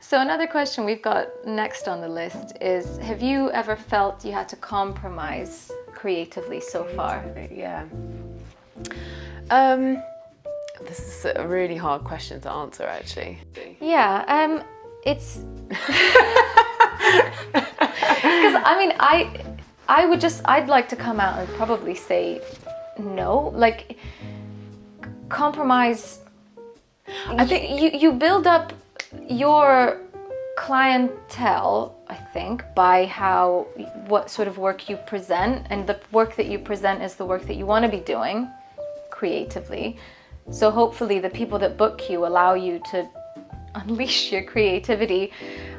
So another question we've got next on the list is, have you ever felt you had to compromise creatively so far? Yeah. This is a really hard question to answer, actually. Yeah, it's because I mean, I'd like to come out and probably say no. Like, compromise. I think you build up your clientele, I think, by what sort of work you present, and the work that you present is the work that you want to be doing creatively. So hopefully the people that book you allow you to unleash your creativity.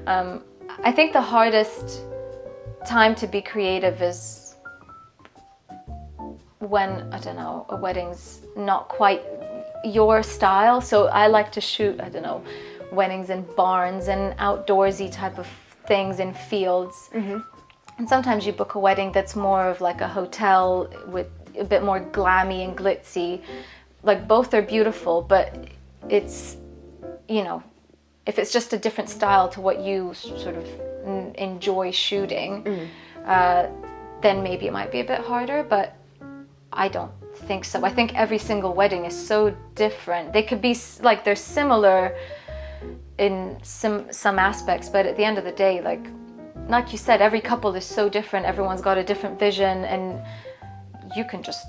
I think the hardest time to be creative is when, I don't know, a wedding's not quite your style. So I like to shoot, I don't know, weddings in barns and outdoorsy type of things in fields. Mm-hmm. And sometimes you book a wedding that's more of like a hotel with a bit more glammy and glitzy. Like, both are beautiful, but it's, you know, if it's just a different style to what you sort of enjoy shooting, then maybe it might be a bit harder, but I don't think so. I think every single wedding is so different. They could be like, they're similar in some aspects, but at the end of the day, like you said, every couple is so different. Everyone's got a different vision, and you can just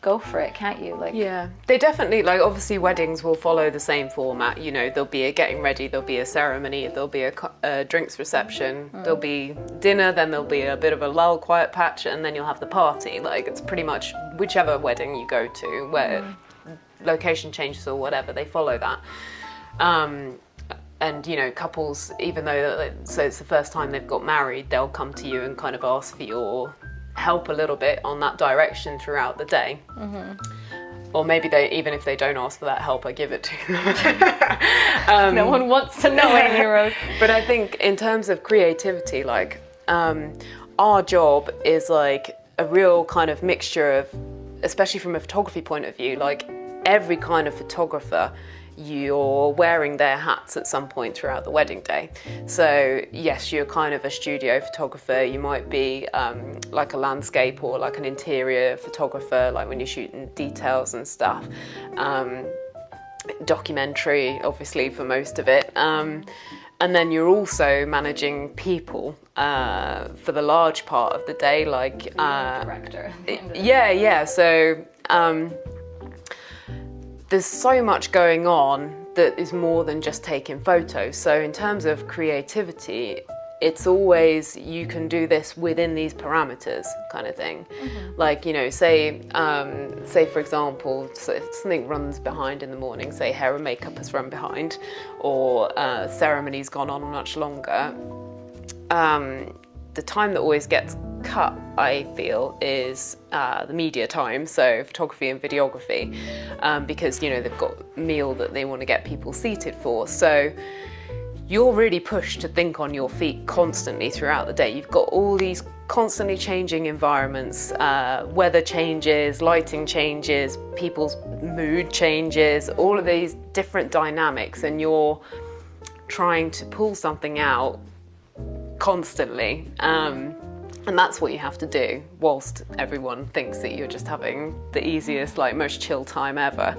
go for it, can't you? Like, yeah, they definitely, like, obviously weddings will follow the same format. You know, there'll be a getting ready, there'll be a ceremony, there'll be a drinks reception, there'll be dinner, then there'll be a bit of a lull, quiet patch, and then you'll have the party. Like, it's pretty much whichever wedding you go to, where location changes or whatever, they follow that. And, you know, couples, even though, so it's the first time they've got married, they'll come to you and kind of ask for your help a little bit on that direction throughout the day. Or maybe even if they don't ask for that help, I give it to them. no one wants to know, Amy-Rose. But I think in terms of creativity, like, our job is like a real kind of mixture of, especially from a photography point of view, like every kind of photographer, you're wearing their hats at some point throughout the wedding day. So yes, you're kind of a studio photographer. You might be like a landscape or like an interior photographer, like when you're shooting details and stuff. Documentary, obviously, for most of it. And then you're also managing people for the large part of the day, like director. Yeah. So there's so much going on that is more than just taking photos. So in terms of creativity, it's always, you can do this within these parameters kind of thing. Like, you know, say for example, so if something runs behind in the morning, say hair and makeup has run behind, or ceremony's gone on much longer, the time that always gets cut, I feel, is the media time, so photography and videography, because, you know, they've got a meal that they want to get people seated for. So you're really pushed to think on your feet constantly throughout the day. You've got all these constantly changing environments, weather changes, lighting changes, people's mood changes, all of these different dynamics, and you're trying to pull something out constantly. And that's what you have to do, whilst everyone thinks that you're just having the easiest, like, most chill time ever.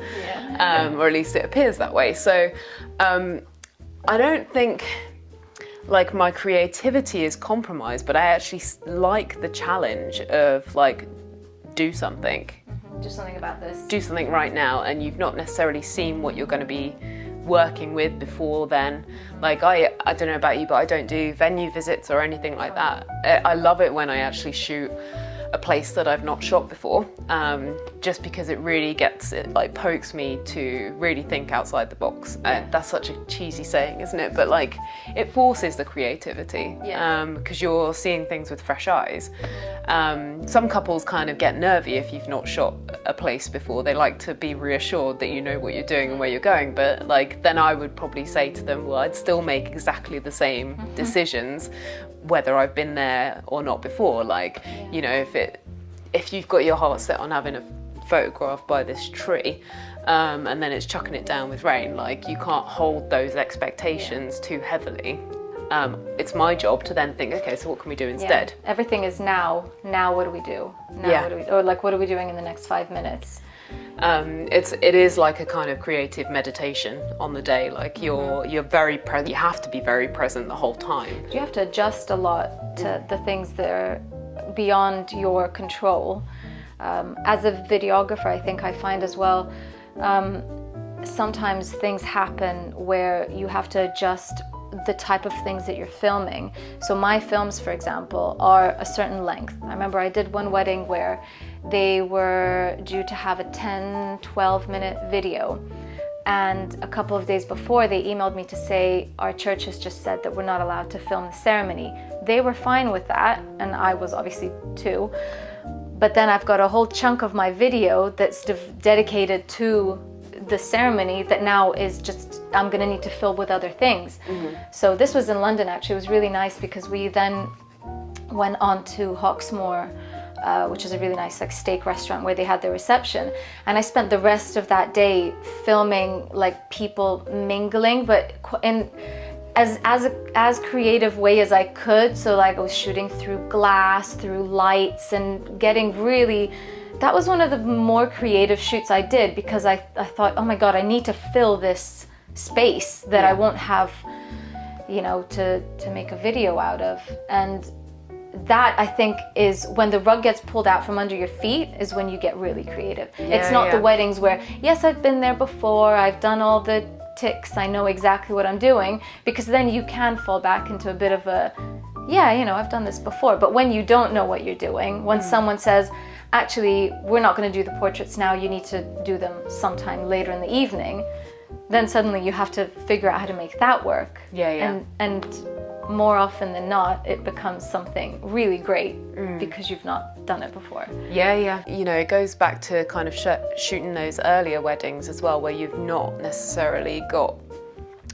Or at least it appears that way. So I don't think, like, my creativity is compromised, but I actually like the challenge of, like, do something. Do something about this. Do something right now, and you've not necessarily seen what you're going to be working with before then. Like, I don't know about you, but I don't do venue visits or anything like that. I love it when I actually shoot a place that I've not shot before, just because it really pokes me to really think outside the box. That's such a cheesy saying, isn't it? But, like, it forces the creativity, because you're seeing things with fresh eyes. Some couples kind of get nervy if you've not shot a place before. They like to be reassured that you know what you're doing and where you're going, but, like, then I would probably say to them, well, I'd still make exactly the same decisions whether I've been there or not before. Like, you know, if you've got your heart set on having a photograph by this tree, and then it's chucking it down with rain. Like, you can't hold those expectations too heavily. It's my job to then think, okay, so what can we do instead? Yeah. Everything is now. Now what do we do? Now what do we, or like, what are we doing in the next 5 minutes? It is like a kind of creative meditation on the day. Like, you're very present. You have to be very present the whole time. You have to adjust a lot to the things that are beyond your control. As a videographer, I think I find as well, sometimes things happen where you have to adjust the type of things that you're filming. So my films, for example, are a certain length. I remember I did one wedding where they were due to have a 10-12 minute video, and a couple of days before they emailed me to say our church has just said that we're not allowed to film the ceremony. They were fine with that, and I was obviously too. But then I've got a whole chunk of my video that's dedicated to the ceremony that now is just, I'm gonna need to fill with other things. So this was in London actually. It was really nice because we then went on to Hawksmoor, which is a really nice like steak restaurant where they had their reception, and I spent the rest of that day filming like people mingling, but in as creative way as I could. So like I was shooting through glass, through lights, and getting really, that was one of the more creative shoots I did, because I thought, oh my God, I need to fill this space that I won't have, you know, to make a video out of. And that, I think, is when the rug gets pulled out from under your feet is when you get really creative. It's not the weddings where, yes, I've been there before, I've done all the ticks, I know exactly what I'm doing, because then you can fall back into a bit of a, yeah, you know, I've done this before. But when you don't know what you're doing, when someone says, actually, we're not going to do the portraits now, you need to do them sometime later in the evening, then suddenly you have to figure out how to make that work. And more often than not, it becomes something really great because you've not done it before. You know, it goes back to kind of shooting those earlier weddings as well, where you've not necessarily got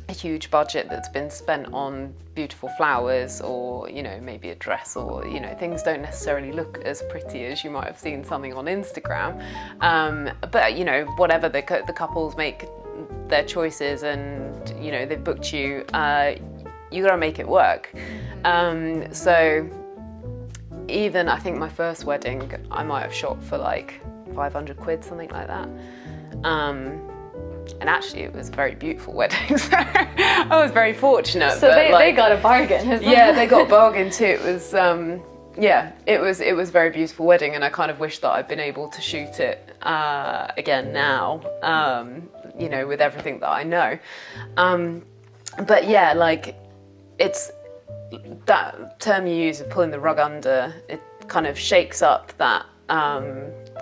a huge budget that's been spent on beautiful flowers, or, you know, maybe a dress, or, you know, things don't necessarily look as pretty as you might have seen something on Instagram. But, you know, whatever the couples make their choices, and, you know, they've booked you, you gotta make it work. So even I think my first wedding, I might have shot for like 500 quid, something like that. And actually it was a very beautiful wedding, so I was very fortunate. So they got a bargain. They got a bargain too. It was it was a very beautiful wedding, and I kind of wish that I'd been able to shoot it again now, you know, with everything that I know. But yeah, like, it's that term you use of pulling the rug under, it kind of shakes up that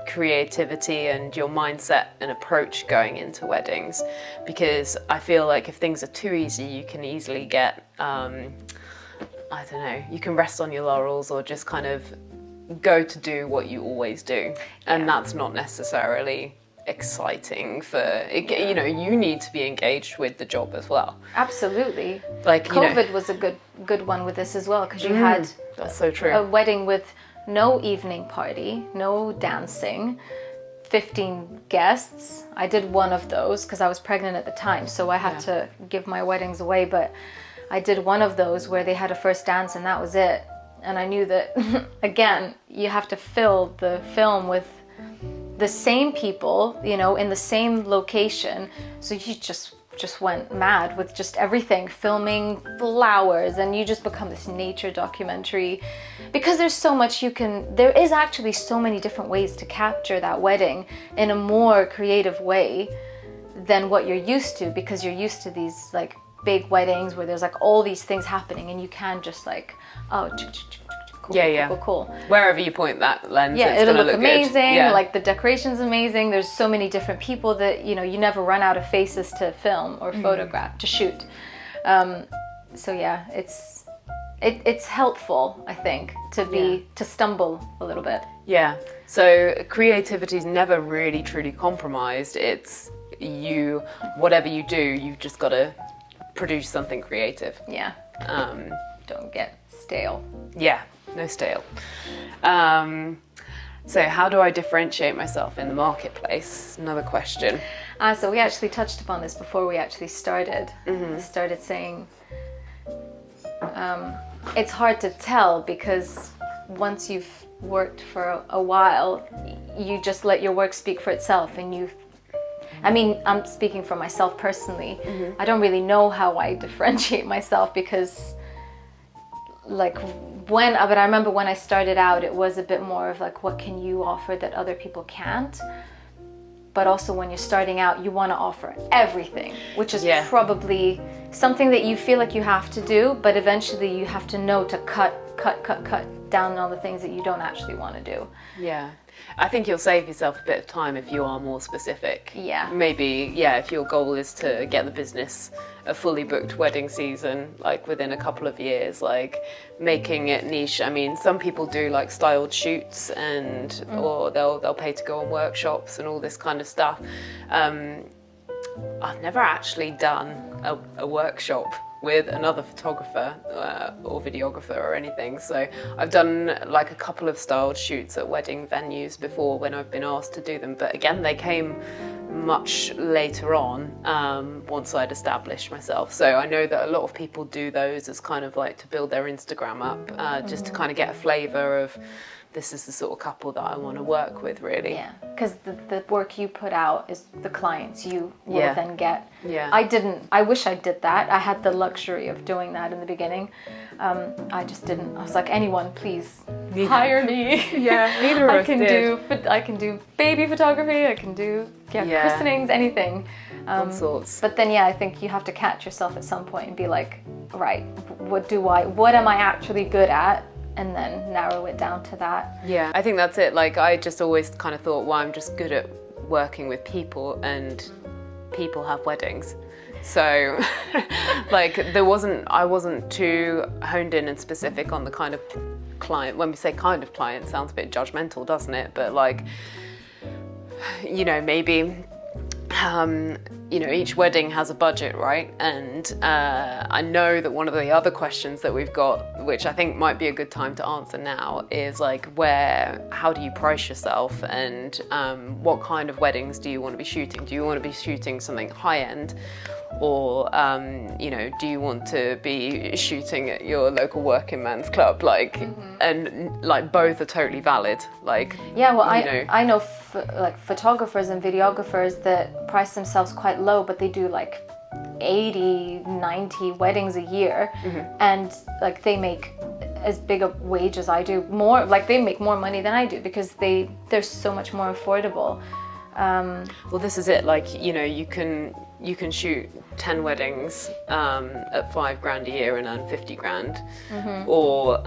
creativity and your mindset and approach going into weddings, because I feel like if things are too easy, you can easily get I don't know, you can rest on your laurels, or just kind of go to do what you always do, and that's not necessarily exciting for, you know, you need to be engaged with the job as well. Absolutely. Like, COVID was a good one with this as well, because you had that's so true, a wedding with no evening party, no dancing, 15 guests. I did one of those because I was pregnant at the time, so I had to give my weddings away, but I did one of those where they had a first dance and that was it. And I knew that again, you have to fill the film with the same people, you know, in the same location. So you just went mad with just everything, filming flowers, and you just become this nature documentary, because there's so much there is actually so many different ways to capture that wedding in a more creative way than what you're used to, because you're used to these like big weddings where there's like all these things happening, and you can just like, oh, cool. Wherever you point that lens, it's it'll gonna look amazing. Good. Like the decoration's amazing. There's so many different people that, you know, you never run out of faces to film or photograph, to shoot. So yeah, it's helpful, I think, to stumble a little bit. Yeah. So creativity is never really truly compromised. It's whatever you do, you've just got to produce something creative. Yeah. Don't get stale. Yeah. No stale. So how do I differentiate myself in the marketplace? Another question. So we actually touched upon this before we actually started. Mm-hmm. We started saying it's hard to tell because once you've worked for a while, you just let your work speak for itself, and I'm speaking for myself personally. Mm-hmm. I don't really know how I differentiate myself because but I remember when I started out, it was a bit more of like, what can you offer that other people can't? But also when you're starting out, you want to offer everything, which is probably something that you feel like you have to do, but eventually you have to know to cut down on the things that you don't actually want to do. Yeah. I think you'll save yourself a bit of time if you are more specific. Yeah. Maybe, if your goal is to get the business a fully booked wedding season, like within a couple of years, like making it niche. I mean, some people do like styled shoots or they'll pay to go on workshops and all this kind of stuff. I've never actually done a workshop with another photographer or videographer or anything. So I've done like a couple of styled shoots at wedding venues before when I've been asked to do them. But again, they came much later on once I'd established myself. So I know that a lot of people do those as kind of like to build their Instagram up, just to kind of get a flavour of this is the sort of couple that I want to work with, really. Yeah, because the work you put out is the clients you will then get. Yeah. I wish I did that. I had the luxury of doing that in the beginning. I just didn't. I was like, anyone, please hire me. Yeah, neither of us did. I can do baby photography. I can do christenings, anything. All sorts. But then, I think you have to catch yourself at some point and be like, right, what am I actually good at? And then narrow it down to that. Yeah, I think that's it. Like, I just always kind of thought, well, I'm just good at working with people, and people have weddings. So, like, I wasn't too honed in and specific on the kind of client. When we say kind of client, it sounds a bit judgmental, doesn't it? But like, maybe each wedding has a budget, right? And I know that one of the other questions that we've got, which I think might be a good time to answer now, is like, how do you price yourself, and what kind of weddings do you want to be shooting? Do you want to be shooting something high-end, or do you want to be shooting at your local working man's club? Like, and like both are totally valid. Like, I know photographers and videographers that price themselves quite low, but they do like 80, 90 weddings a year, and like they make as big a wage as I do, more like they make more money than I do because they're so much more affordable. Well, this is it. Like, you can shoot 10 weddings at $5,000 a year and earn 50 grand, or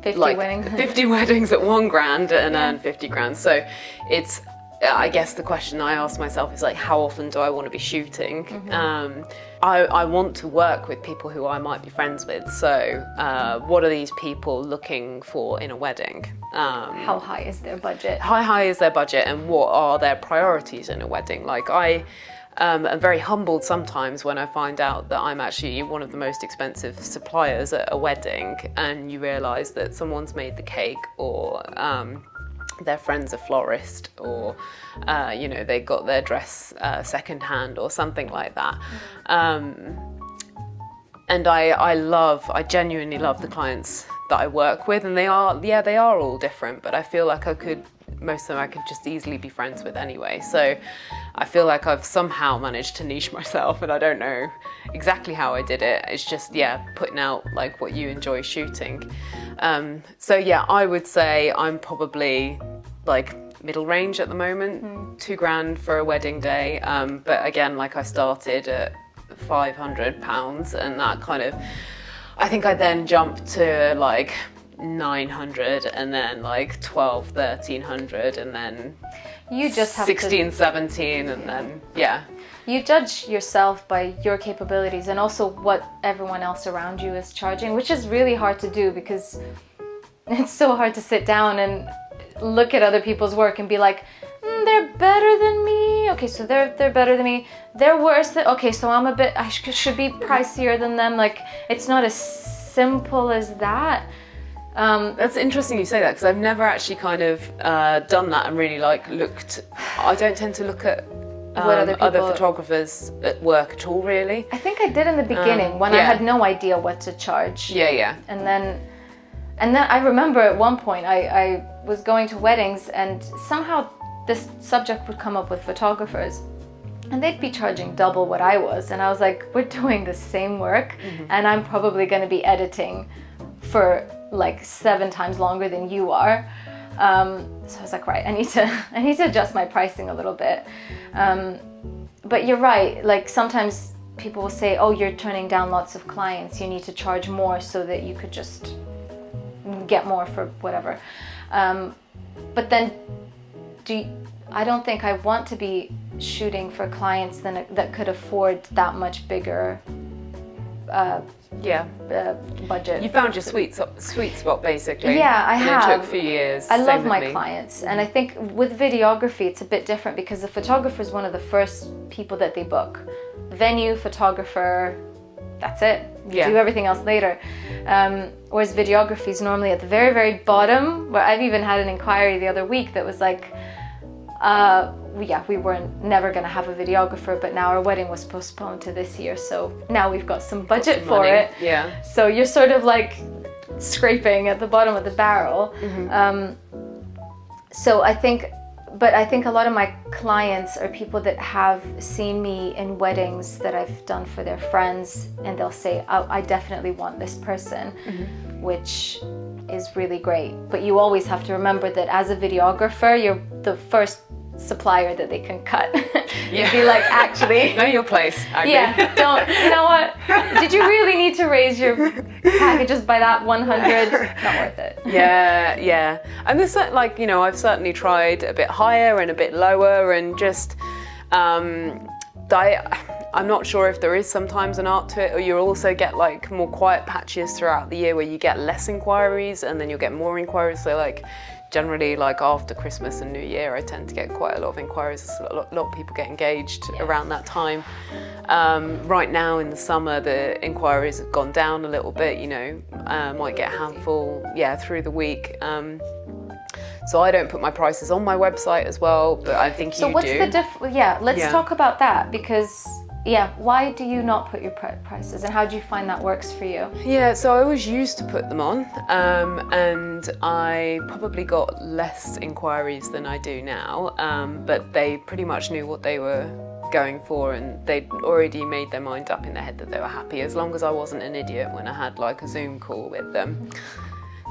50 weddings. 50 weddings at $1,000 and earn 50 grand. So it's, I guess the question I ask myself is like, how often do I want to be shooting? I want to work with people who I might be friends with. So what are these people looking for in a wedding? How high is their budget? How high is their budget, and what are their priorities in a wedding? Like, I am very humbled sometimes when I find out that I'm actually one of the most expensive suppliers at a wedding, and you realise that someone's made the cake, or their friend's a florist, or they got their dress secondhand or something like that. And I genuinely love the clients that I work with, and they are all different, but I feel like most of them I could just easily be friends with anyway. So I feel like I've somehow managed to niche myself, and I don't know exactly how I did it. It's just, putting out like what you enjoy shooting. So I would say I'm probably like middle range at the moment, £2,000 for a wedding day. But again, like, I started at £500, and that kind of, I think I then jumped to like 900, and then like 1,200, 1,300, and then you just have 16, 17, and then you judge yourself by your capabilities and also what everyone else around you is charging, which is really hard to do because it's so hard to sit down and look at other people's work and be like, they're better than me. Okay, so they're better than me. They're worse than. Okay, so I should be pricier than them. Like, it's not as simple as that. That's interesting you say that, because I've never actually kind of done that and really like looked. I don't tend to look at what other photographers at work at all, really. I think I did in the beginning when I had no idea what to charge. Yeah. And then I remember at one point I was going to weddings, and somehow this subject would come up with photographers, and they'd be charging double what I was, and I was like, we're doing the same work, and I'm probably going to be editing for like 7 times longer than you are. So I was like, right, I need to adjust my pricing a little bit. But you're right, like sometimes people will say, oh, you're turning down lots of clients, you need to charge more so that you could just get more for whatever. But then I don't think I want to be shooting for clients that could afford that much bigger budget. You found your sweet spot, basically. Yeah, I have. It took a few years. I love my clients, and I think with videography it's a bit different because the photographer is one of the first people that they book. Venue, photographer, that's it. You do everything else later. Whereas videography is normally at the very, very bottom, where I've even had an inquiry the other week that was like, we were never going to have a videographer, but now our wedding was postponed to this year, so now we've got some budget for it. Yeah. So you're sort of like scraping at the bottom of the barrel. So I think a lot of my clients are people that have seen me in weddings that I've done for their friends, and they'll say, I definitely want this person, which is really great. But you always have to remember that as a videographer, you're the first supplier that they can cut. You'd be like, actually, know your place, Agne. Yeah, don't, you know what, did you really need to raise your packages by that 100? Not worth it. Yeah. And there's like, you know, I've certainly tried a bit higher and a bit lower, and just I'm not sure if there is sometimes an art to it, or you also get like more quiet patches throughout the year where you get less inquiries and then you'll get more inquiries. So like generally, like after Christmas and New Year, I tend to get quite a lot of inquiries. A lot of people get engaged around that time. Right now in the summer, the inquiries have gone down a little bit, you know, might get a handful, through the week. So I don't put my prices on my website as well, but I think you do. So what's the difference? Let's talk about that, because why do you not put your prices, and how do you find that works for you? Yeah, so I always used to put them on, and I probably got less inquiries than I do now, but they pretty much knew what they were going for, and they'd already made their mind up in their head that they were happy, as long as I wasn't an idiot when I had like a Zoom call with them.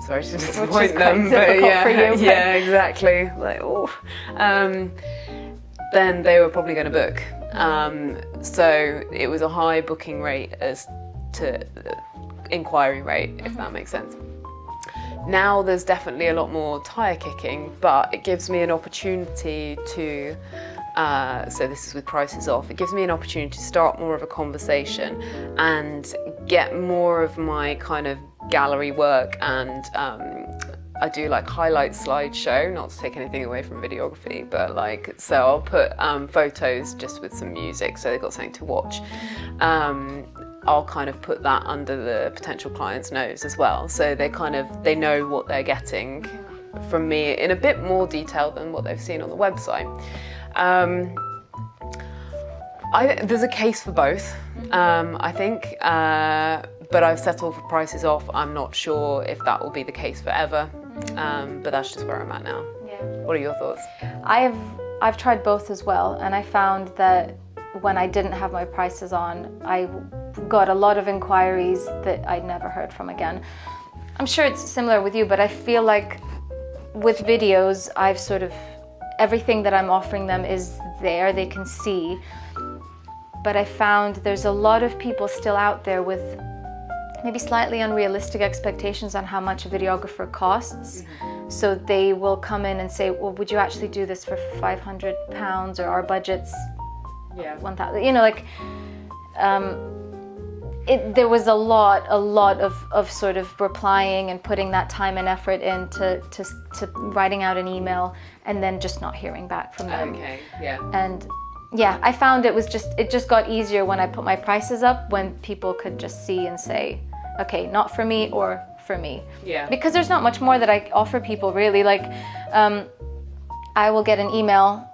Sorry to disappoint them, but for you, yeah, exactly. Like, then they were probably going to book. So it was a high booking rate as to inquiry rate, if that makes sense. Now there's definitely a lot more tire kicking, but it gives me an opportunity to, so this is with prices off, it gives me an opportunity to start more of a conversation and get more of my kind of gallery work, and I do like highlight slideshow, not to take anything away from videography, but like, so I'll put photos just with some music so they've got something to watch. I'll kind of put that under the potential client's nose as well, so they know what they're getting from me in a bit more detail than what they've seen on the website. There's a case for both, I think, but I've settled for prices off. I'm not sure if that will be the case forever, but that's just where I'm at now. Yeah. What are your thoughts? I've tried both as well, and I found that when I didn't have my prices on, I got a lot of inquiries that I'd never heard from again. I'm sure it's similar with you, but I feel like with videos, I've sort of, everything that I'm offering them is there, they can see. But I found there's a lot of people still out there with maybe slightly unrealistic expectations on how much a videographer costs. Mm-hmm. So they will come in and say, well, would you actually do this for £500, or our budget's 1,000? You know, like, there was a lot of sort of replying and putting that time and effort into writing out an email and then just not hearing back from them. Okay, yeah. And yeah, I found it just got easier when I put my prices up, when people could just see and say, okay, not for me or for me. Yeah. Because there's not much more that I offer people really. Like, I will get an email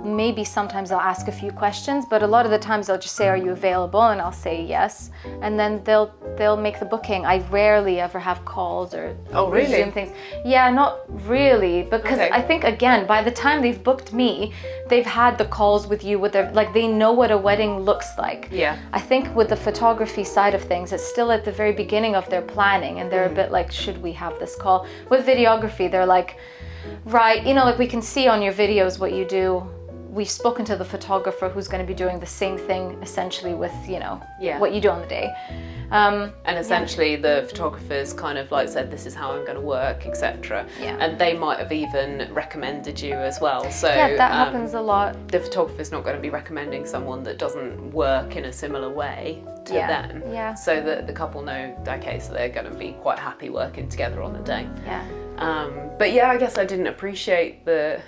maybe sometimes I'll ask a few questions, but a lot of the times they'll just say, are you available? And I'll say yes. And then they'll make the booking. I rarely ever have calls or Zoom things. Yeah, not really, because I think, again, by the time they've booked me, they've had the calls with you with their, like, they know what a wedding looks like. Yeah. I think with the photography side of things, it's still at the very beginning of their planning, and they're a bit like, should we have this call? With videography, they're like, right, you know, like, we can see on your videos what you do. We've spoken to the photographer who's going to be doing the same thing essentially with, you know, what you do on the day. And essentially the photographers kind of like said, this is how I'm going to work, etc. Yeah. And they might have even recommended you as well. So yeah, that happens a lot. The photographer's not going to be recommending someone that doesn't work in a similar way to them. Yeah. So that the couple know, okay, so they're going to be quite happy working together on the day. Yeah. But yeah, I guess I didn't appreciate the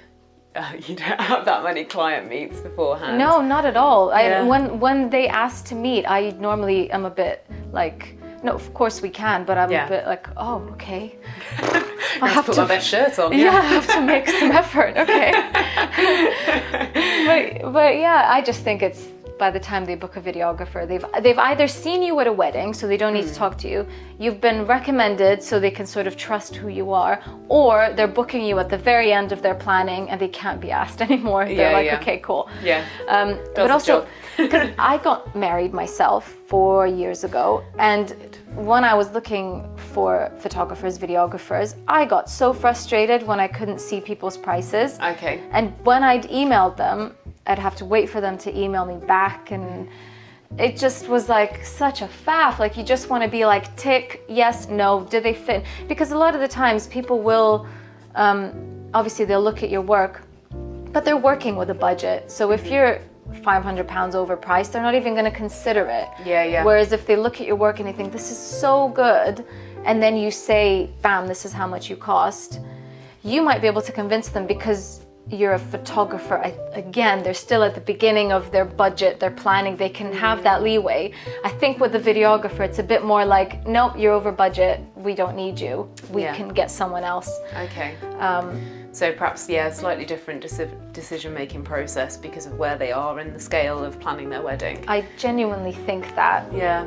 you don't have that many client meets beforehand. No, not at all. Yeah. When they ask to meet, I normally am a bit like, no, of course we can, but I'm a bit like, oh, okay. I have to put my best shirt on. Yeah, I have to make some effort. Okay. but yeah, I just think it's, by the time they book a videographer, they've either seen you at a wedding, so they don't need to talk to you, you've been recommended so they can sort of trust who you are, or they're booking you at the very end of their planning and they can't be asked anymore. They're like, okay, cool. Yeah. But also, because I got married myself 4 years ago, and when I was looking for photographers, videographers, I got so frustrated when I couldn't see people's prices. Okay. And when I'd emailed them, I'd have to wait for them to email me back, and it just was like such a faff. Like, you just want to be like, tick, yes, no, do they fit? Because a lot of the times people will, obviously they'll look at your work, but they're working with a budget. So if you're £500 overpriced, they're not even going to consider it. Yeah. Whereas if they look at your work and they think, this is so good, and then you say, bam, this is how much you cost, you might be able to convince them because you're a photographer. Again, they're still at the beginning of their budget, their planning, they can have that leeway. I think with the videographer, it's a bit more like, nope, you're over budget, we don't need you, we can get someone else. Okay. So perhaps, slightly different decision-making process because of where they are in the scale of planning their wedding. I genuinely think that. Yeah.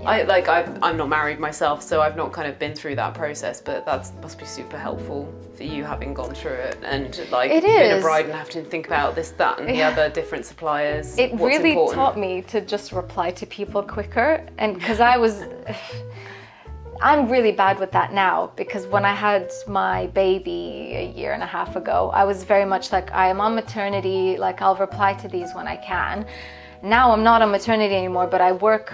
I'm not married myself, so I've not kind of been through that process, but that must be super helpful for you having gone through it and like being a bride and having to think about this, that, and the other different suppliers. It really taught me to just reply to people quicker, and because I'm really bad with that now, because when I had my baby a year and a half ago, I was very much like, I am on maternity, like I'll reply to these when I can. Now I'm not on maternity anymore, but I work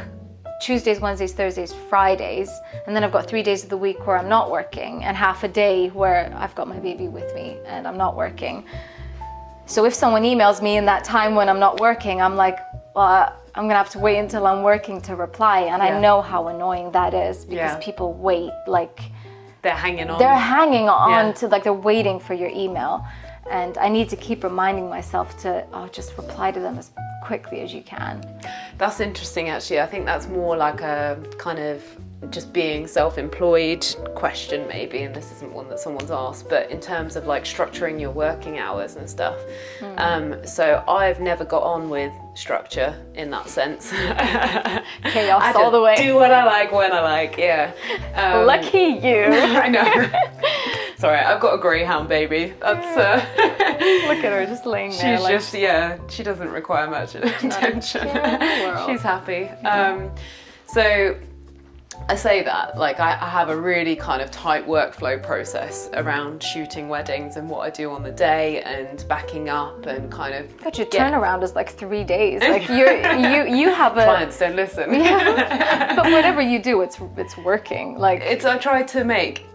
Tuesdays, Wednesdays, Thursdays, Fridays, and then I've got 3 days of the week where I'm not working, and half a day where I've got my baby with me and I'm not working. So if someone emails me in that time when I'm not working, I'm like, well, I'm gonna have to wait until I'm working to reply, and I know how annoying that is, because people wait, like they're hanging on. To, like, they're waiting for your email, and I need to keep reminding myself to just reply to them as quickly as you can. That's interesting, actually. I think that's more like a kind of just being self-employed question maybe, and this isn't one that someone's asked, but in terms of like structuring your working hours and stuff. So I've never got on with structure in that sense. Chaos all the way. Do what I like when I like, Lucky you. I know. Sorry, I've got a greyhound baby. That's look at her just laying there. She's just she doesn't require much attention. She's happy. So I say that, like, I have a really kind of tight workflow process around shooting weddings and what I do on the day and backing up and kind of. But your turnaround is like 3 days. Like you have a. Clients don't listen. Yeah. But whatever you do, it's working. Like I try to make.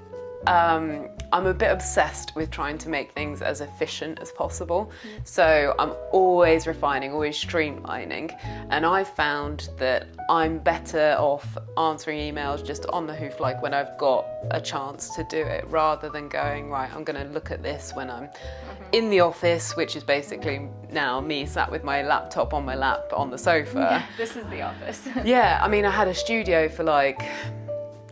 I'm a bit obsessed with trying to make things as efficient as possible. So I'm always refining, always streamlining. And I've found that I'm better off answering emails just on the hoof, like when I've got a chance to do it, rather than going, right, I'm going to look at this when I'm in the office, which is basically now me sat with my laptop on my lap on the sofa. Yeah, this is the office. Yeah, I mean, I had a studio for like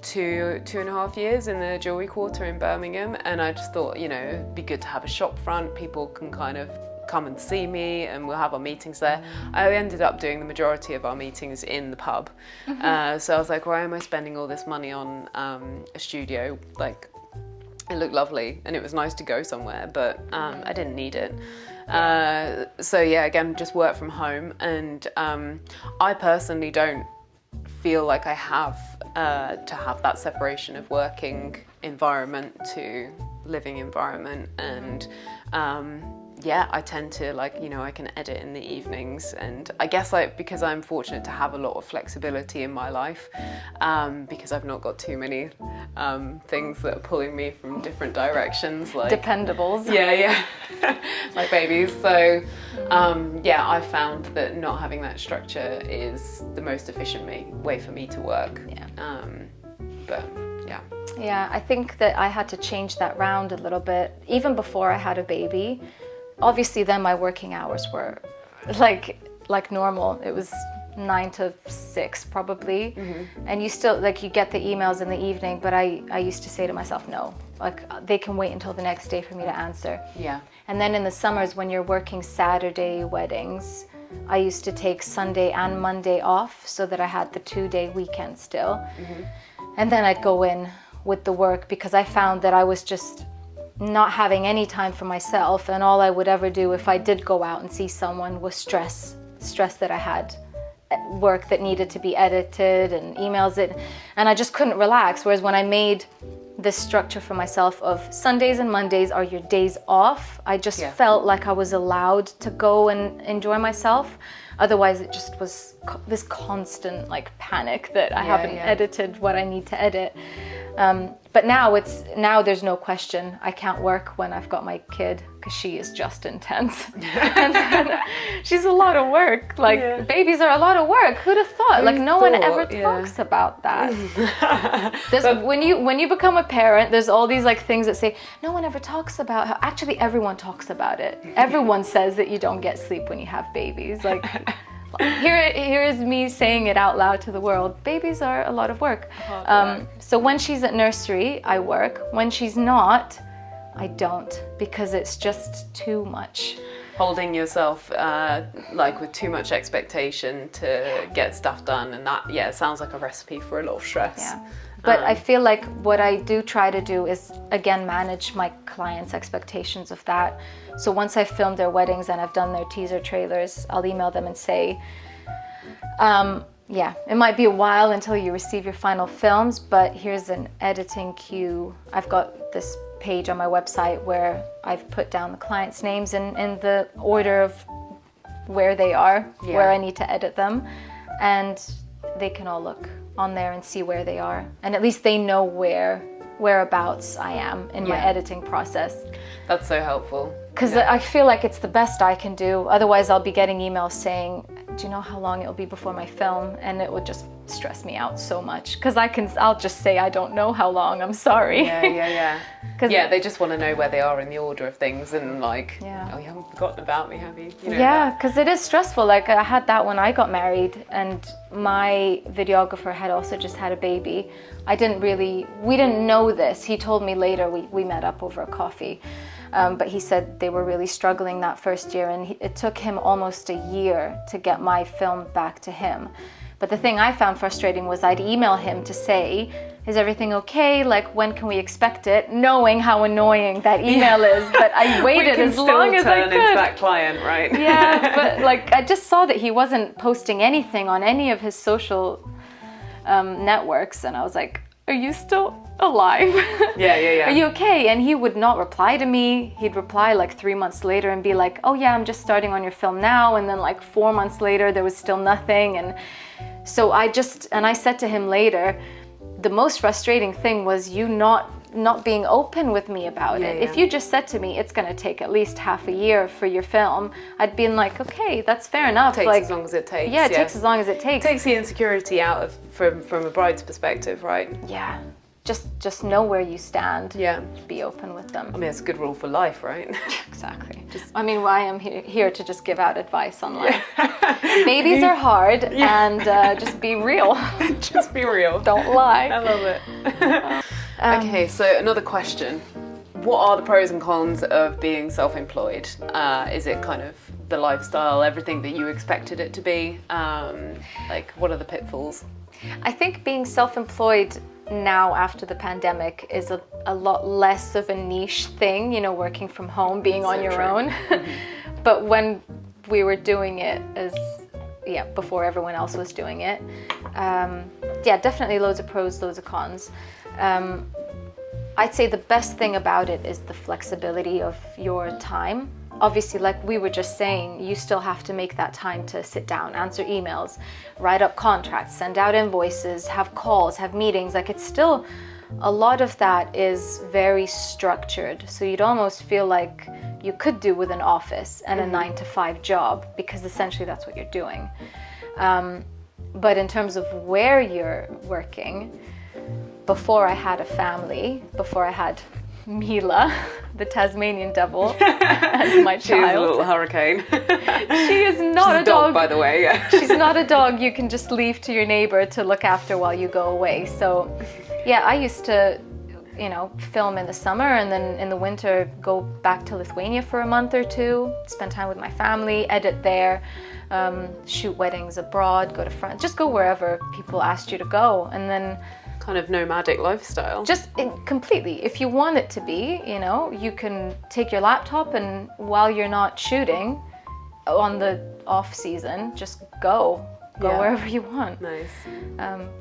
2.5 years in the jewellery quarter in Birmingham, and I just thought, it'd be good to have a shop front. People can kind of come and see me, and we'll have our meetings there. I ended up doing the majority of our meetings in the pub. So I was like, why am I spending all this money on a studio? Like, it looked lovely and it was nice to go somewhere, but I didn't need it. So yeah, again, just work from home. And I personally don't feel like I have to have that separation of working environment to living environment. And yeah, I tend to, like, you know, I can edit in the evenings, and I guess, like, because I'm fortunate to have a lot of flexibility in my life, because I've not got too many things that are pulling me from different directions, like Dependables. yeah like babies. So yeah, I found that not having that structure is the most efficient way for me to work. But yeah, I think that I had to change that round a little bit, even before I had a baby. Obviously, then my working hours were like normal. It was 9 to 6 probably. And you still, like, you get the emails in the evening, but I used to say to myself, no, like, they can wait until the next day for me to answer. Yeah. And then in the summers, when you're working Saturday weddings, I used to take Sunday and Monday off so that I had the 2-day weekend still. And then I'd go in with the work, because I found that I was just not having any time for myself, and all I would ever do if I did go out and see someone was stress that I had work that needed to be edited and emails it, and I just couldn't relax. Whereas when I made this structure for myself of Sundays and Mondays are your days off, I just felt like I was allowed to go and enjoy myself. Otherwise, it just was this constant, like, panic that I haven't edited what I need to edit. But now there's no question. I can't work when I've got my kid, because she is just intense. And she's a lot of work. Like, babies are a lot of work. Who'd have thought? No one ever talks about that. When you become a parent, there's all these, like, things that say no one ever talks about how actually everyone talks about it. Everyone says that you don't get sleep when you have babies. Like, here is me saying it out loud to the world. Babies are a lot of work. So when she's at nursery, I work. When she's not, I don't, because it's just too much. Holding yourself like with too much expectation to get stuff done, and that it sounds like a recipe for a lot of stress. Yeah. But I feel like what I do try to do is, again, manage my clients' expectations of that. So once I've filmed their weddings and I've done their teaser trailers, I'll email them and say, it might be a while until you receive your final films, but here's an editing queue. I've got this page on my website where I've put down the clients' names in the order of where they are, where I need to edit them, and they can all look on there and see where they are, and at least they know whereabouts I am in my editing process. That's so helpful, because I feel like it's the best I can do. Otherwise I'll be getting emails saying, do you know how long it'll be before my film? And it would just stress me out so much, because I'll just say I don't know how long, I'm sorry. They just want to know where they are in the order of things, and like, oh, you haven't forgotten about me, have you? Because it is stressful. Like, I had that when I got married, and my videographer had also just had a baby. We didn't know this. He told me later, we met up over a coffee. But he said they were really struggling that first year, and it took him almost a year to get my film back to him. But the thing I found frustrating was I'd email him to say, is everything okay? Like, when can we expect it? Knowing how annoying that email is, but I waited as long as I could. Into that client, right? Yeah, but like, I just saw that he wasn't posting anything on any of his social networks, and I was like, are you still alive? Yeah. Are you okay? And he would not reply to me. He'd reply like 3 months later and be like, oh yeah, I'm just starting on your film now. And then like 4 months later, there was still nothing. And so I said to him later, the most frustrating thing was you not being open with me about it. If you just said to me, it's going to take at least half a year for your film, I'd been like, okay, that's fair enough. It takes as long as it takes. Yeah, it takes as long as it takes. It takes the insecurity out of from a bride's perspective, right? Yeah. Just know where you stand. Yeah. Be open with them. I mean, it's a good rule for life, right? Exactly. I am here to just give out advice on life. Babies are hard, and just be real. Just be real. Don't lie. I love it. Okay, so another question. what are the pros and cons of being self-employed? Is it kind of the lifestyle, everything that you expected it to be? Like, what are the pitfalls? I think being self-employed now after the pandemic is a lot less of a niche thing, you know, working from home, being on your own. But when we were doing it before everyone else was doing it, definitely loads of pros, loads of cons. I'd say the best thing about it is the flexibility of your time. Obviously, like we were just saying, you still have to make that time to sit down, answer emails, write up contracts, send out invoices, have calls, have meetings. Like, it's still, a lot of that is very structured. So you'd almost feel like you could do with an office and a 9-to-5 job, because essentially that's what you're doing. But in terms of where you're working, before I had a family, before I had Mila, the Tasmanian devil, as my child. She's a little hurricane. She is not She's a dog, by the way. Yeah. She's not a dog you can just leave to your neighbor to look after while you go away. So, yeah, I used to, you know, film in the summer and then in the winter go back to Lithuania for a month or two, spend time with my family, edit there, shoot weddings abroad, go to France, just go wherever people asked you to go, and then kind of nomadic lifestyle. Completely. If you want it to be, you know, you can take your laptop and while you're not shooting on the off season, just go wherever you want. Nice.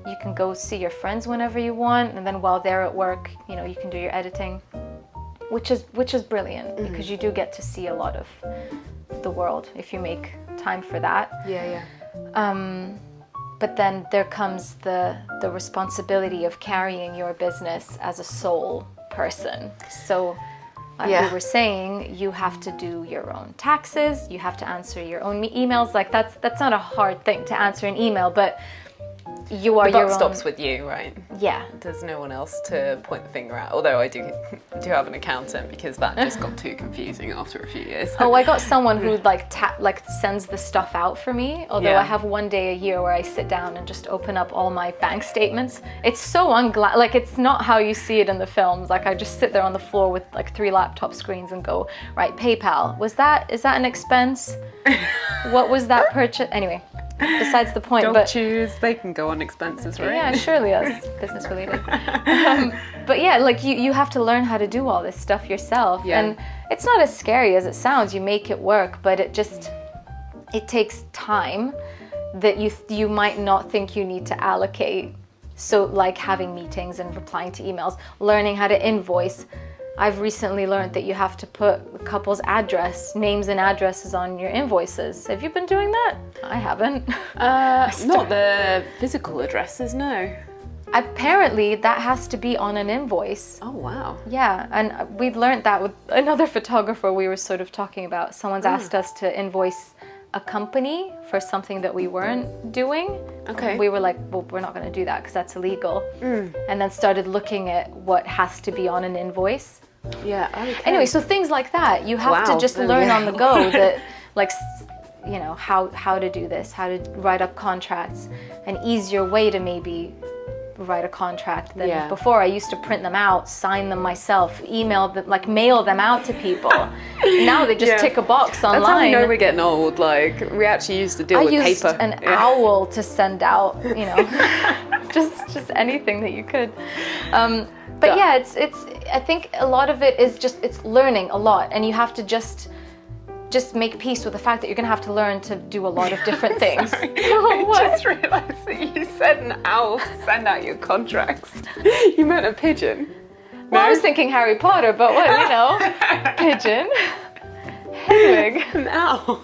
You can go see your friends whenever you want, and then while they're at work, you know, you can do your editing, which is brilliant because you do get to see a lot of the world if you make time for that. Yeah. But then there comes the responsibility of carrying your business as a sole person. So like we were saying, you have to do your own taxes, you have to answer your own emails. Like that's not a hard thing to answer an email, but you are your own. The buck stops with you, right? Yeah. There's no one else to point the finger at. Although I do have an accountant, because that just got too confusing after a few years. Oh, I got someone who sends the stuff out for me. Although I have one day a year where I sit down and just open up all my bank statements. It's so like it's not how you see it in the films. Like I just sit there on the floor with like 3 laptop screens and go, right, PayPal. Is that an expense? What was that purchase? Anyway. Besides the point, Don't choose. They can go on expenses, right? Yeah, surely that's business related. But yeah, like you have to learn how to do all this stuff yourself, and it's not as scary as it sounds. You make it work, but it takes time that you might not think you need to allocate. So like having meetings and replying to emails, learning how to invoice. I've recently learned that you have to put a couple's names and addresses on your invoices. Have you been doing that? I haven't. Not the physical addresses, no. Apparently that has to be on an invoice. Oh, wow. Yeah, and we've learned that with another photographer we were sort of talking about. Someone's asked us to invoice a company for something that we weren't doing. Okay. We were like, well, we're not going to do that because that's illegal. And then started looking at what has to be on an invoice. Yeah, okay. Anyway, so things like that. You have to just learn on the go that, like, you know, how to do this, how to write up contracts, an easier way to maybe write a contract than before. I used to print them out, sign them myself, email them, like mail them out to people. Now they just tick a box online. That's how we know we're getting old. Like, we actually used to deal with paper. I used an owl to send out, you know, just anything that you could. But yeah, it's. I think a lot of it is it's learning a lot, and you have to just make peace with the fact that you're going to have to learn to do a lot of different things. I just realised that you said an owl to send out your contracts. You meant a pigeon. Well, I was thinking Harry Potter, but what, you know, pigeon. Hedwig. An owl.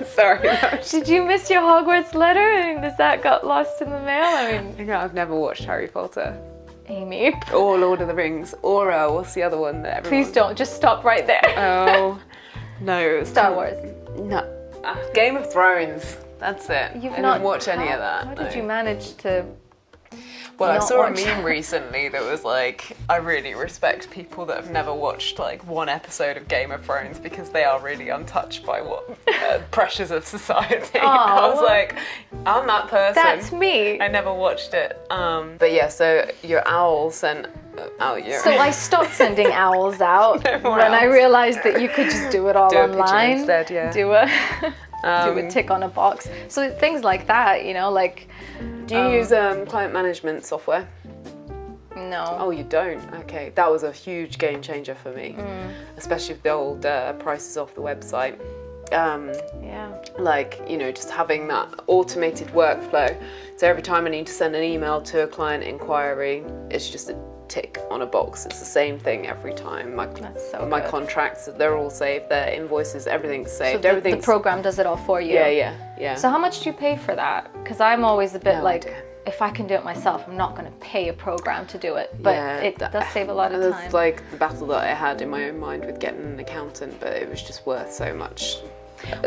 Sorry. Did you miss your Hogwarts letter? I mean, does that got lost in the mail? I mean, I've never watched Harry Potter. Amy. Or Lord of the Rings. Or what's the other one that everyone... Please don't. Just stop right there. Oh. No. Star Wars. No. Game of Thrones. That's it. I didn't watch any of that. How did you manage to... Well, I saw a meme recently that was like, I really respect people that have never watched like one episode of Game of Thrones because they are really untouched by what pressures of society. I was like, I'm that person. That's me. I never watched it. But yeah, so your owls, and out here. So I stopped sending owls out when I realized that you could just do it all do online. a pigeon instead, yeah. Do a tick on a box. So things like that, you know, like. Do you use client management software? No. Oh, you don't? Okay, that was a huge game changer for me, especially with the old prices off the website. Yeah. Like, you know, just having that automated workflow. So every time I need to send an email to a client inquiry, it's just a tick on a box. It's the same thing every time. That's so my good. Contracts, they're all saved. Their invoices, everything's saved. So the program does it all for you. Yeah. So how much do you pay for that? Because I'm always a bit No like, idea. if I can do it myself, I'm not going to pay a program to do it. But it does save a lot of time. That's like the battle that I had in my own mind with getting an accountant, but it was just worth so much.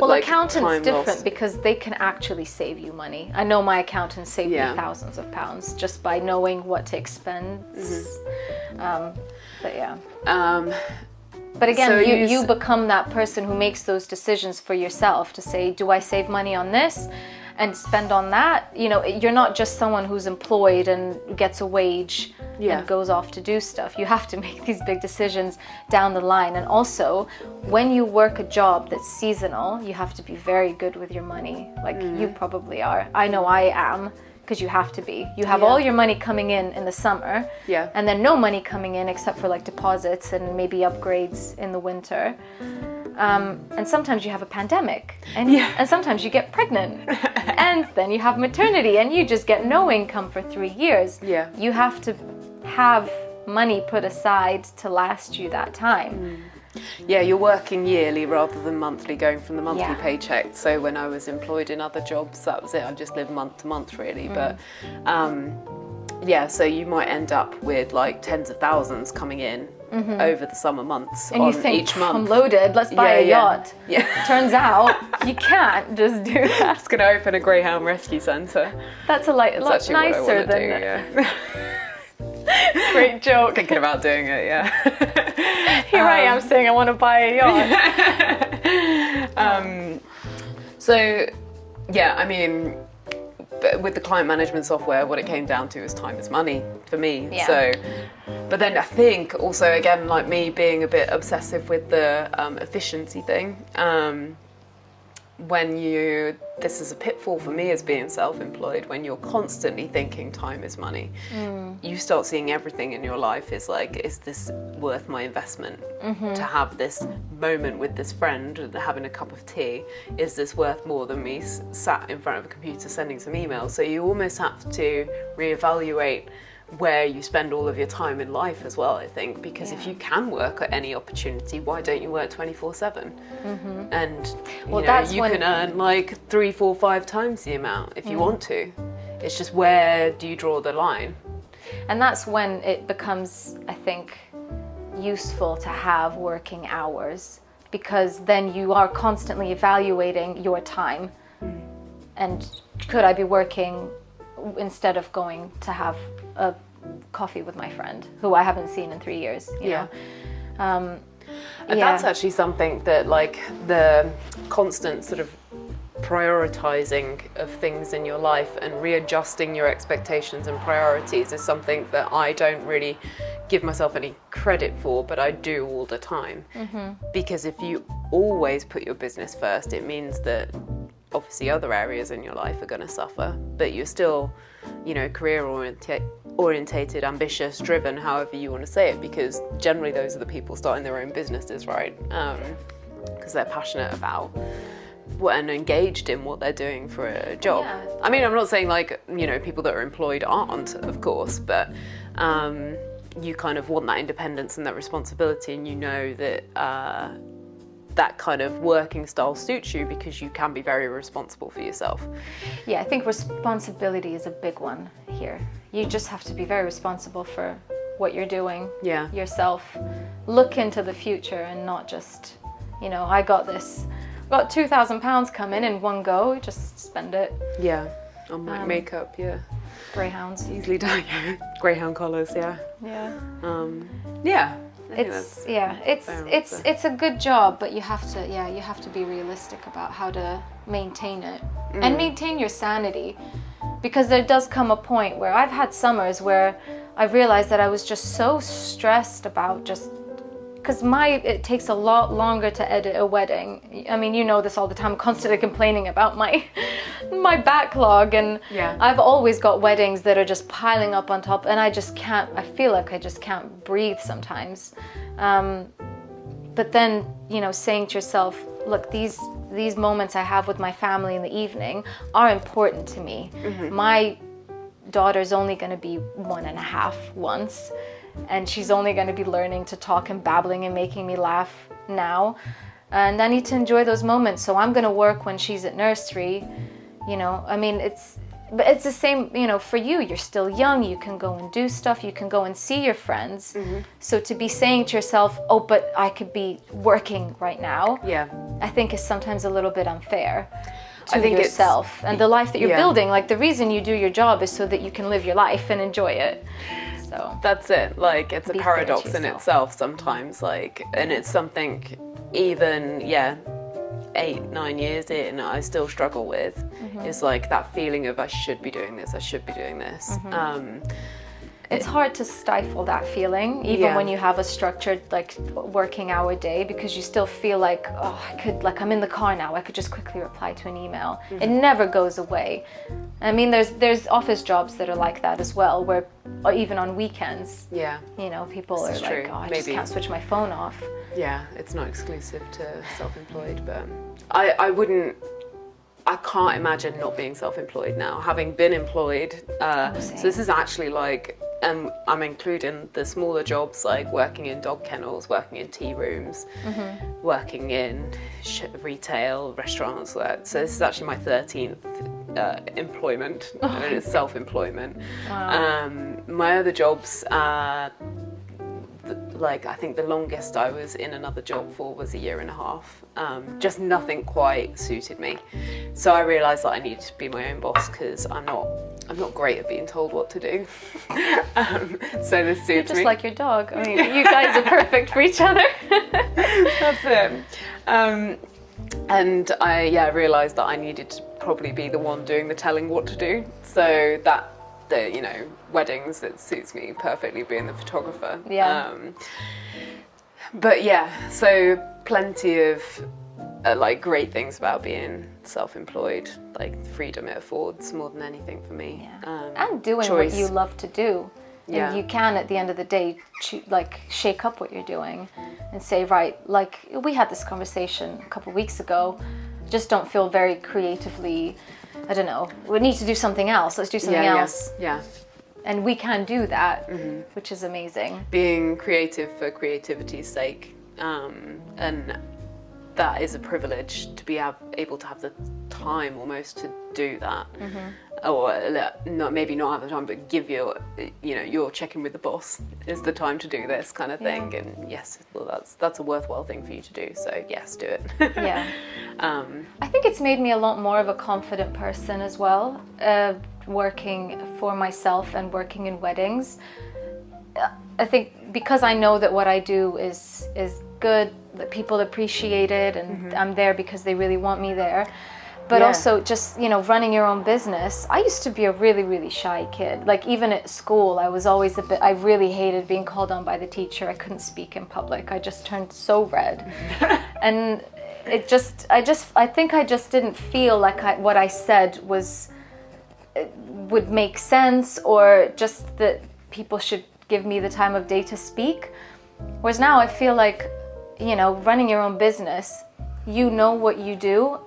Well, like, accountants time different lost. because they can actually save you money. I know my accountant saved me thousands of pounds just by knowing what to expend. But yeah. But again, So you become that person who makes those decisions for yourself to say, do I save money on this and spend on that? You know, you're not just someone who's employed and gets a wage and goes off to do stuff. You have to make these big decisions down the line. And also, when you work a job that's seasonal, you have to be very good with your money. Like you probably are. I know I am. Because you have to be. You have all your money coming in the summer, and then no money coming in except for like deposits and maybe upgrades in the winter. And sometimes you have a pandemic, and sometimes you get pregnant, and then you have maternity, and you just get no income for 3 years. Yeah. You have to have money put aside to last you that time. Yeah, you're working yearly rather than monthly, going from the monthly paycheck. So when I was employed in other jobs, that was it. I just lived month to month, really. But so you might end up with like tens of thousands coming in over the summer months And on you think, each month. I'm loaded, let's buy a yacht. Yeah. Turns out you can't just do that. Just going to open a Greyhound rescue centre. That's a lot That's actually what I nicer wanna than do, yeah. Great joke. Thinking about doing it, yeah. Here I am saying I want to buy a yacht. So, yeah, I mean, with the client management software, what it came down to is time is money for me. Yeah. So, but then I think also, again, like me being a bit obsessive with the efficiency thing, this is a pitfall for me as being self-employed, when you're constantly thinking time is money, you start seeing everything in your life is like, is this worth my investment? To have this moment with this friend and having a cup of tea, is this worth more than me sat in front of a computer sending some emails? So you almost have to reevaluate where you spend all of your time in life as well, I think, because if you can work at any opportunity, why don't you work 24/7? And you can earn like 3, 4, 5 times the amount if you want to. It's just, where do you draw the line? And that's when it becomes, I think, useful to have working hours, because then you are constantly evaluating your time. And could I be working instead of going to have a coffee with my friend who I haven't seen in 3 years, you know? And that's actually something that, like, the constant sort of prioritizing of things in your life and readjusting your expectations and priorities is something that I don't really give myself any credit for, but I do all the time. Because if you always put your business first, it means that obviously other areas in your life are going to suffer, but you're still, career orientated, ambitious, driven, however you want to say it, because generally those are the people starting their own businesses, right? Because they're passionate about and engaged in what they're doing for a job. I mean, I'm not saying like, people that are employed aren't, of course, but you kind of want that independence and that responsibility, and you know that that kind of working style suits you because you can be very responsible for yourself. Yeah, I think responsibility is a big one here. You just have to be very responsible for what you're doing yourself. Look into the future and not just, I got £2,000 coming in one go, just spend it. Yeah, on my makeup, Greyhounds. Easily done, Greyhound collars, Yeah. It's a good job, but you have to be realistic about how to maintain it and maintain your sanity, because there does come a point where I've had summers where I realized that I was just so stressed about just, because it takes a lot longer to edit a wedding. I mean, you know this all the time. I'm constantly complaining about my backlog, and I've always got weddings that are just piling up on top, and I feel like I just can't breathe sometimes. But then, you know, saying to yourself, look, these moments I have with my family in the evening are important to me. My daughter's only going to be 1.5 once, and she's only going to be learning to talk and babbling and making me laugh now, and I need to enjoy those moments. So I'm going to work when she's at nursery, you know. I mean, it's the same, you know, for you. You're still young, you can go and do stuff, you can go and see your friends. So to be saying to yourself, oh, but I could be working right now, I think is sometimes a little bit unfair to yourself and the life that you're building. Like, the reason you do your job is so that you can live your life and enjoy it. So that's it. Like, it's a paradox in itself sometimes, like, and it's something even 8-9 years in I still struggle with. Is like that feeling of I should be doing this. It's hard to stifle that feeling, even when you have a structured, like, working hour day, because you still feel like, oh, I could, like, I'm in the car now, I could just quickly reply to an email. It never goes away. I mean, there's office jobs that are like that as well, where even on weekends, you know, people are like, oh, I just can't switch my phone off. Yeah, it's not exclusive to self-employed, but I can't imagine not being self-employed now, having been employed. So this is actually like, and I'm including the smaller jobs, like working in dog kennels, working in tea rooms, working in retail, restaurants. So this is actually my 13th employment, and it's self-employment. Wow. My other jobs, like, I think the longest I was in another job for was 1.5 years. Just nothing quite suited me. So I realised that I needed to be my own boss, because I'm not great at being told what to do. So this suits me. You're just like your dog. I mean, you guys are perfect for each other. That's it. And I realised that I needed to probably be the one doing the telling what to do. So you know, weddings, it suits me perfectly being the photographer. But so plenty of like great things about being self-employed, like the freedom it affords more than anything for me. And doing what you love to do. And you can, at the end of the day, like, shake up what you're doing and say, right, like, we had this conversation a couple of weeks ago, just don't feel very creatively, I don't know, we need to do something else, let's do something else. And we can do that, which is amazing. Being creative for creativity's sake, And that is a privilege, to be able to have the time almost to do that. Or maybe not have the time, but give you're checking with the boss, is the time to do this kind of thing. And yes, well, that's a worthwhile thing for you to do, so yes, do it. I think it's made me a lot more of a confident person as well, working for myself and working in weddings. I think because I know that what I do is good, that people appreciate it, and I'm there because they really want me there. But also just, running your own business. I used to be a really, really shy kid. Like, even at school, I was always I really hated being called on by the teacher. I couldn't speak in public. I just turned so red. And I think I just didn't feel like what I said would make sense, or just that people should give me the time of day to speak. Whereas now I feel like, running your own business, you know what you do.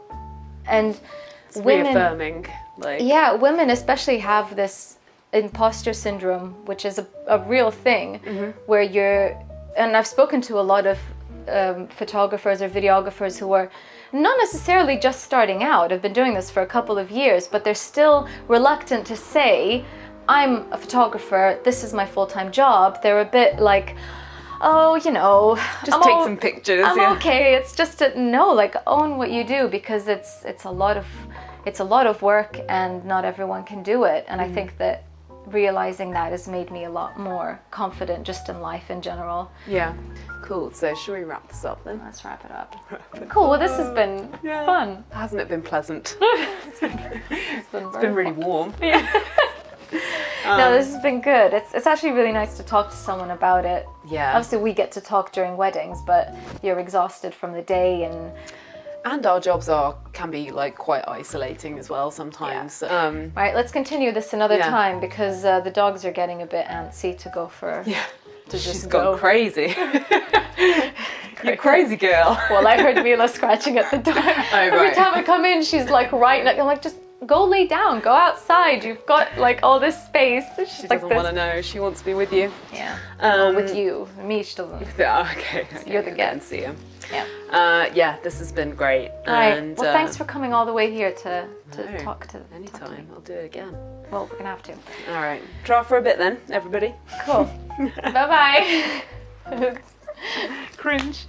And it's reaffirming. Women especially have this imposter syndrome, which is a real thing, where and I've spoken to a lot of photographers or videographers who are not necessarily just starting out, have been doing this for a couple of years, but they're still reluctant to say, I'm a photographer, this is my full-time job. They're a bit like, just take some pictures. I'm okay. It's just own what you do, because it's a lot of work, and not everyone can do it. And I think that realizing that has made me a lot more confident just in life in general. Yeah. Cool. So should we wrap this up then? Let's wrap it up. Cool. Well, this has been fun. Hasn't it been pleasant? It's been really warm. Yeah. No, this has been good. It's actually really nice to talk to someone about it. Yeah. Obviously, we get to talk during weddings, but you're exhausted from the day And our jobs can be like quite isolating as well sometimes. Right, let's continue this another Yeah. time because the dogs are getting a bit antsy to go for. Yeah. To just She's go. gone crazy. You crazy girl. Well, I heard Mila scratching at the door. Every right. time I come in, she's like right. I'm like, just go lay down, go outside. You've got like all this space. She's She like doesn't want to know. She wants to be with you. Yeah. Well, with you, me, she doesn't. Yeah, okay. You're the I can guest. see you. Yeah. Yeah, this has been great. All right. And, Well, thanks for coming all the way here to no, talk to. Anytime. I'll do it again. Well, we're gonna have to. All right. Draw for a bit then, everybody. Cool. Bye bye. Cringe.